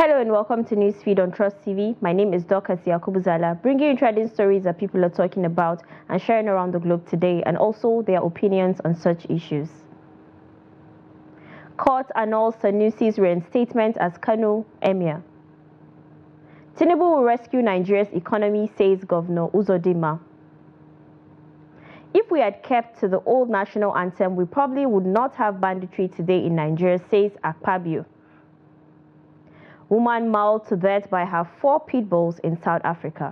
Hello and welcome to NewsFeed on Trust TV. My name is Dorcas Yakubuzala, bringing you trending stories that people are talking about and sharing around the globe today, and also their opinions on such issues. Court annuls Sanusi's reinstatement as Kano Emir. Tinubu will rescue Nigeria's economy, says Governor Uzodinma. If we had kept to the old national anthem, we probably would not have banditry today in Nigeria, says Akpabio. Woman mauled to death by her 4 pit bulls in South Africa.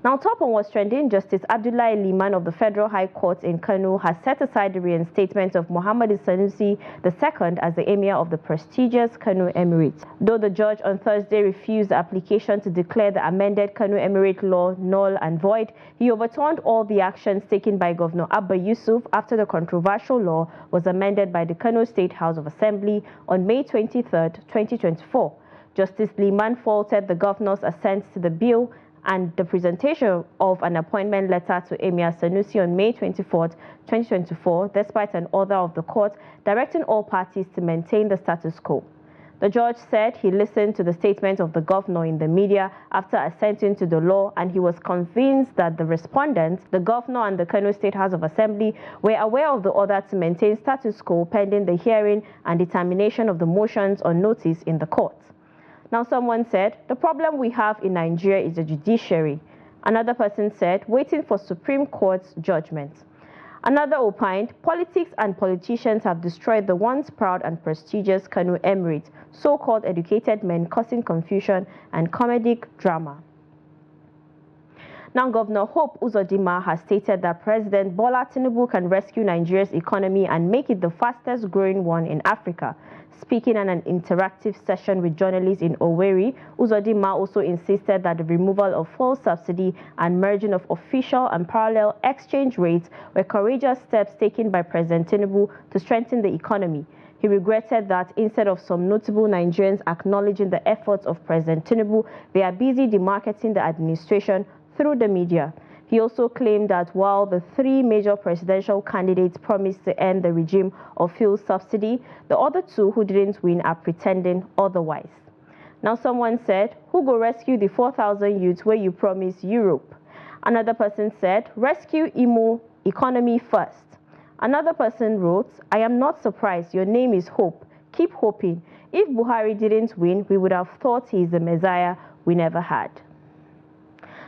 Now, top on what's trending, Justice Abdullahi Liman of the Federal High Court in Kano has set aside the reinstatement of Muhammad Sanusi II as the Emir of the prestigious Kano Emirate. Though the judge on Thursday refused the application to declare the amended Kano Emirate law null and void, he overturned all the actions taken by Governor Abba Yusuf after the controversial law was amended by the Kano State House of Assembly on May 23, 2024. Justice Liman faulted the governor's assent to the bill and the presentation of an appointment letter to Emir Sanusi on May 24, 2024, despite an order of the court directing all parties to maintain the status quo. The judge said he listened to the statement of the governor in the media after assenting to the law, and he was convinced that the respondents, the governor and the Kano State House of Assembly, were aware of the order to maintain status quo pending the hearing and determination of the motions on notice in the court. Now, someone said, the problem we have in Nigeria is the judiciary. Another person said, waiting for Supreme Court's judgment. Another opined, politics and politicians have destroyed the once proud and prestigious Kano Emirate, so-called educated men causing confusion and comedic drama. Now, Governor Hope Uzodinma has stated that President Bola Tinubu can rescue Nigeria's economy and make it the fastest growing one in Africa. Speaking at an interactive session with journalists in Owerri, Uzodinma also insisted that the removal of fuel subsidy and merging of official and parallel exchange rates were courageous steps taken by President Tinubu to strengthen the economy. He regretted that instead of some notable Nigerians acknowledging the efforts of President Tinubu, they are busy demarketing the administration through the media. He also claimed that while the 3 major presidential candidates promised to end the regime of fuel subsidy, the other 2 who didn't win are pretending otherwise. Now, someone said, who go rescue the 4,000 youths where you promise Europe? Another person said, rescue Imo economy first. Another person wrote, I am not surprised. Your name is Hope. Keep hoping. If Buhari didn't win, we would have thought he is the Messiah we never had.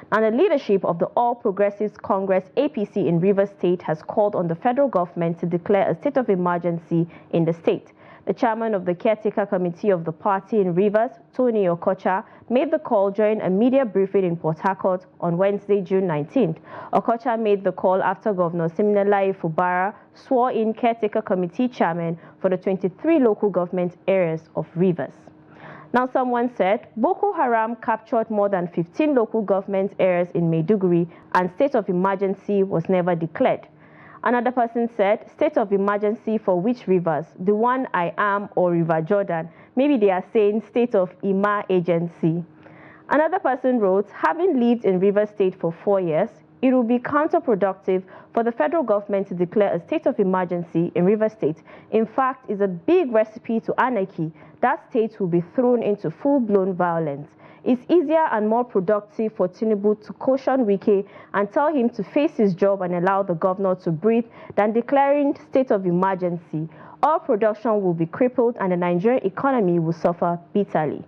And the leadership of the All Progressives Congress APC in Rivers State has called on the federal government to declare a state of emergency in the state. The chairman of the caretaker committee of the party in Rivers, Tony Okocha, made the call during a media briefing in Port Harcourt on Wednesday, June 19th. Okocha made the call after Governor Siminalayi Fubara swore in caretaker committee chairman for the 23 local government areas of Rivers. Now, someone said, Boko Haram captured more than 15 local government areas in Maiduguri and state of emergency was never declared. Another person said, state of emergency for which rivers? The one I am or River Jordan? Maybe they are saying state of emergency. Another person wrote, having lived in Rivers State for 4 years, it will be counterproductive for the federal government to declare a state of emergency in Rivers State. In fact, it's a big recipe to anarchy. That state will be thrown into full-blown violence. It's easier and more productive for Tinubu to caution Wike and tell him to face his job and allow the governor to breathe than declaring state of emergency. All production will be crippled and the Nigerian economy will suffer bitterly.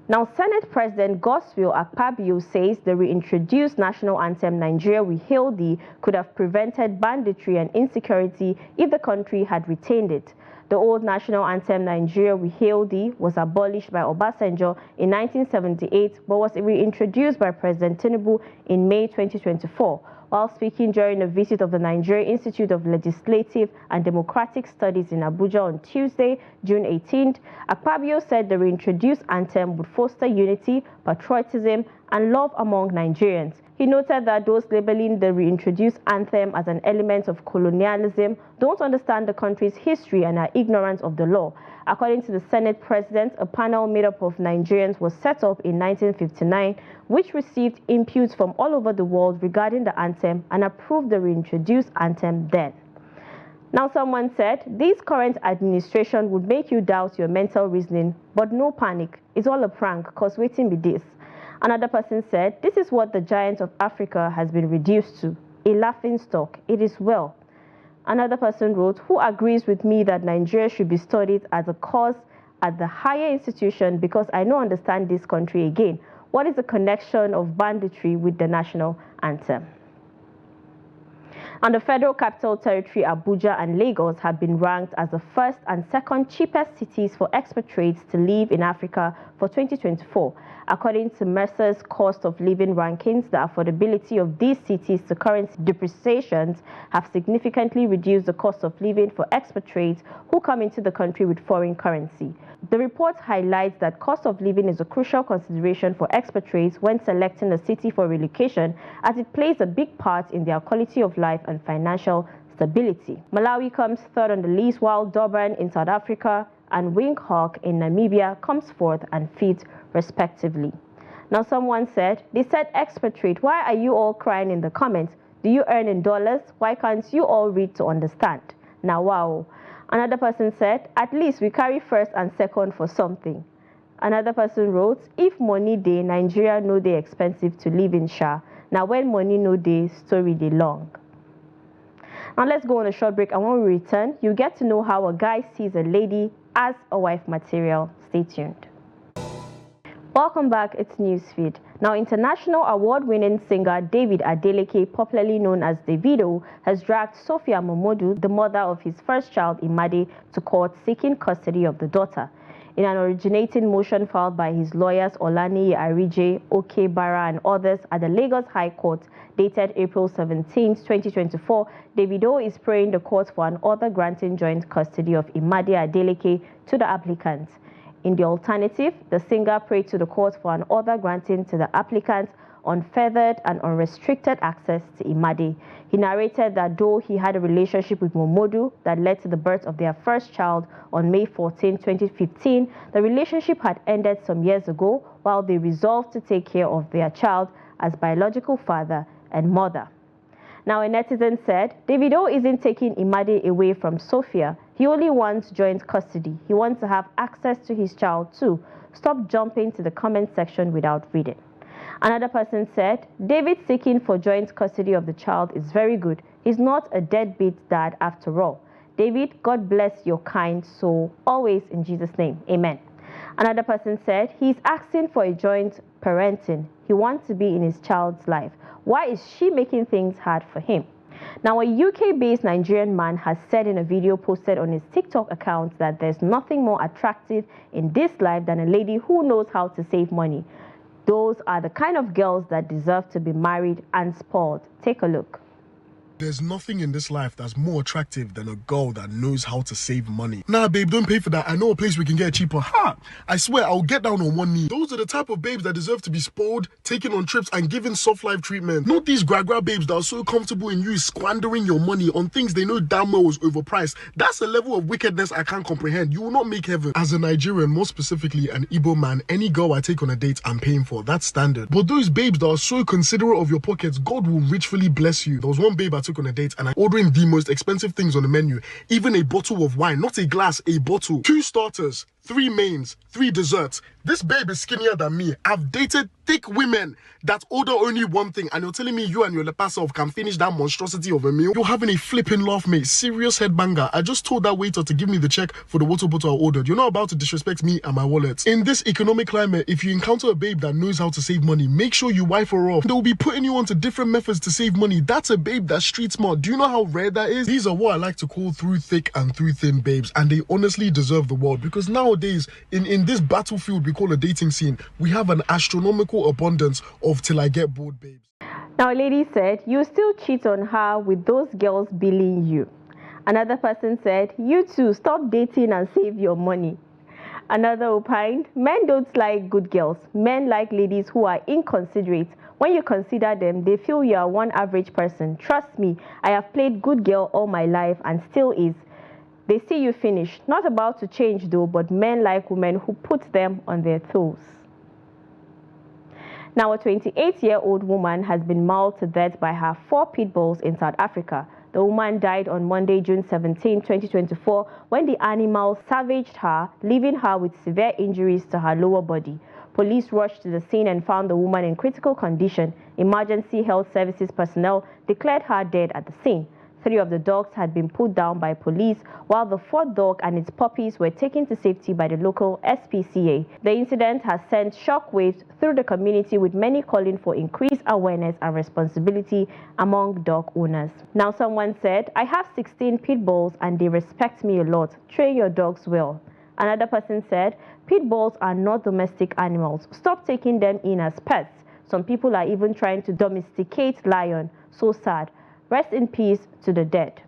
Now, Senate President Godswill Akpabio says the reintroduced national anthem Nigeria We Hail Thee could have prevented banditry and insecurity if the country had retained it. The old national anthem Nigeria We Hail Thee was abolished by Obasanjo in 1978 but was reintroduced by President Tinubu in May 2024. While speaking during a visit of the Nigeria Institute of Legislative and Democratic Studies in Abuja on Tuesday, June 18th, Akpabio said the reintroduced anthem would foster unity, patriotism, and love among Nigerians. He noted that those labeling the reintroduced anthem as an element of colonialism don't understand the country's history and are ignorant of the law. According to the Senate President, a panel made up of Nigerians was set up in 1959, which received inputs from all over the world regarding the anthem and approved the reintroduced anthem then. Now someone said, this current administration would make you doubt your mental reasoning, but no panic, it's all a prank, cause waiting be this. Another person said, this is what the giant of Africa has been reduced to, a laughing stock, it is well. Another person wrote, who agrees with me that Nigeria should be studied as a course at the higher institution because I don't understand this country again. What is the connection of banditry with the national anthem? And the Federal Capital Territory, Abuja and Lagos have been ranked as the first and second cheapest cities for expatriates to live in Africa for 2024. According to Mercer's cost of living rankings, the affordability of these cities to currency depreciations have significantly reduced the cost of living for expatriates who come into the country with foreign currency. The report highlights that cost of living is a crucial consideration for expatriates when selecting a city for relocation, as it plays a big part in their quality of life and financial stability. Malawi comes third on the list, while Durban in South Africa and Windhoek in Namibia comes fourth and fifth, respectively. Now someone said, they said expatriate, why are you all crying in the comments? Do you earn in dollars? Why can't you all read to understand? Now wow. Another person said, at least we carry first and second for something. Another person wrote, if money dey, Nigeria no dey expensive to live in sha. Now when money no dey, story dey long. Now let's go on a short break, and when we return, you get to know how a guy sees a lady as a wife material. Stay tuned. Welcome back, it's Newsfeed. Now, international award-winning singer David Adeleke, popularly known as Davido, has dragged Sophia Momodu, the mother of his first child, Imade, to court seeking custody of the daughter. In an originating motion filed by his lawyers Olani Arije, Oke Bara and others at the Lagos High Court, dated April 17, 2024, Davido is praying the court for an order granting joint custody of Imade Adeleke to the applicant. In the alternative, the singer prayed to the court for an order granting to the applicant unfettered and unrestricted access to Imade. He narrated that though he had a relationship with Momodu that led to the birth of their first child on May 14, 2015, the relationship had ended some years ago while they resolved to take care of their child as biological father and mother. Now, a netizen said, Davido isn't taking Imade away from Sophia. He only wants joint custody. He wants to have access to his child too. Stop jumping to the comment section without reading. Another person said, David seeking for joint custody of the child is very good. He's not a deadbeat dad after all. David, God bless your kind soul. Always in Jesus' name. Amen. Another person said, he's asking for a joint parenting. He wants to be in his child's life. Why is she making things hard for him? Now, a UK-based Nigerian man has said in a video posted on his TikTok account that there's nothing more attractive in this life than a lady who knows how to save money. Those are the kind of girls that deserve to be married and spoiled. Take a look. There's nothing in this life that's more attractive than a girl that knows how to save money. Nah, babe, don't pay for that. I know a place we can get cheaper. Ha! I swear, I'll get down on one knee. Those are the type of babes that deserve to be spoiled, taken on trips, and given soft life treatment. Not these gra-gra babes that are so comfortable in you squandering your money on things they know damn well was overpriced. That's a level of wickedness I can't comprehend. You will not make heaven. As a Nigerian, more specifically an Igbo man, any girl I take on a date, I'm paying for. That's standard. But those babes that are so considerate of your pockets, God will richly bless you. There was one babe I took on a date and I'm ordering the most expensive things on the menu. Even a bottle of wine, not a glass, a bottle. 2 starters, 3 mains, 3 desserts. This babe is skinnier than me. I've dated thick women that order only one thing and you're telling me you and your leper self can finish that monstrosity of a meal? You're having a flipping laugh, mate. Serious headbanger. I just told that waiter to give me the check for the water bottle I ordered. You're not about to disrespect me and my wallet. In this economic climate, if you encounter a babe that knows how to save money, make sure you wife her off. They'll be putting you onto different methods to save money. That's a babe that's street smart. Do you know how rare that is? These are what I like to call through thick and through thin babes, and they honestly deserve the world, because nowadays, in this battlefield we call a dating scene, we have an astronomical abundance of till I get bored babes. Now, a lady said, you still cheat on her with those girls billing you. Another person said, you too, stop dating and save your money. Another opined, men don't like good girls. Men like ladies who are inconsiderate. When you consider them, they feel you are one average person. Trust me, I have played good girl all my life and still is. They see you finish. Not about to change though, but men like women who put them on their toes. Now, a 28-year-old woman has been mauled to death by her 4 pit bulls in South Africa. The The woman died on Monday, June 17, 2024, when the animal savaged her, leaving her with severe injuries to her lower body. Police rushed to the scene and found the woman in critical condition. Emergency health services personnel declared her dead at the scene. 3 of the dogs had been put down by police, while the 4th dog and its puppies were taken to safety by the local SPCA. The incident has sent shockwaves through the community, with many calling for increased awareness and responsibility among dog owners. Now, someone said, "I have 16 pit bulls and they respect me a lot. Train your dogs well." Another person said, "Pit bulls are not domestic animals. Stop taking them in as pets. Some people are even trying to domesticate lion. So sad. Rest in peace to the dead."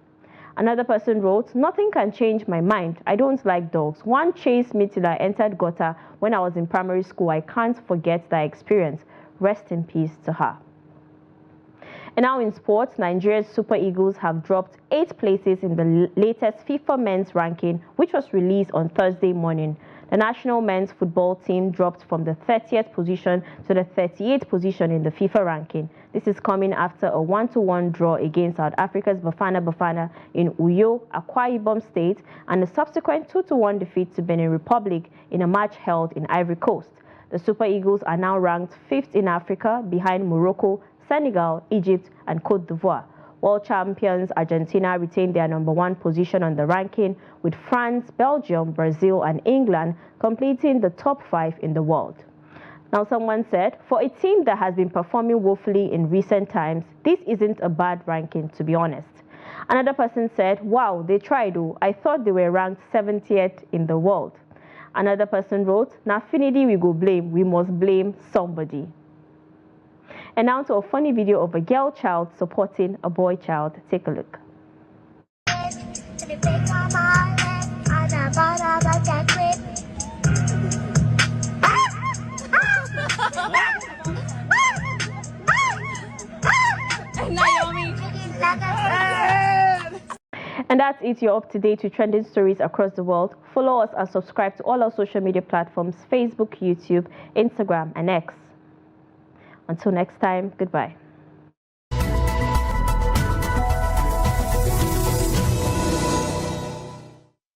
Another person wrote, "Nothing can change my mind. I don't like dogs. One chased me till I entered gutter when I was in primary school. I can't forget that experience. Rest in peace to her." And now in sports, Nigeria's Super Eagles have dropped 8 places in the latest FIFA men's ranking, which was released on Thursday morning. The national men's football team dropped from the 30th position to the 38th position in the FIFA ranking. This is coming after a 1-1 draw against South Africa's Bafana in Uyo, Akwa Ibom State, and a subsequent 2-1 defeat to Benin Republic in a match held in Ivory Coast. The Super Eagles are now ranked 5th in Africa, behind Morocco, Senegal, Egypt, and Côte d'Ivoire. World champions Argentina retained their #1 position on the ranking, with France, Belgium, Brazil, and England completing the top 5 in the world. Now, someone said, "For a team that has been performing woefully in recent times, this isn't a bad ranking, to be honest." Another person said, "Wow, they tried though. I thought they were ranked 70th in the world." Another person wrote, "Na Finidi we go blame. We must blame somebody." And now to a funny video of a girl child supporting a boy child. Take a look. And that's it. You're up to date with trending stories across the world. Follow us and subscribe to all our social media platforms: Facebook, YouTube, Instagram, and X. Until next time, goodbye.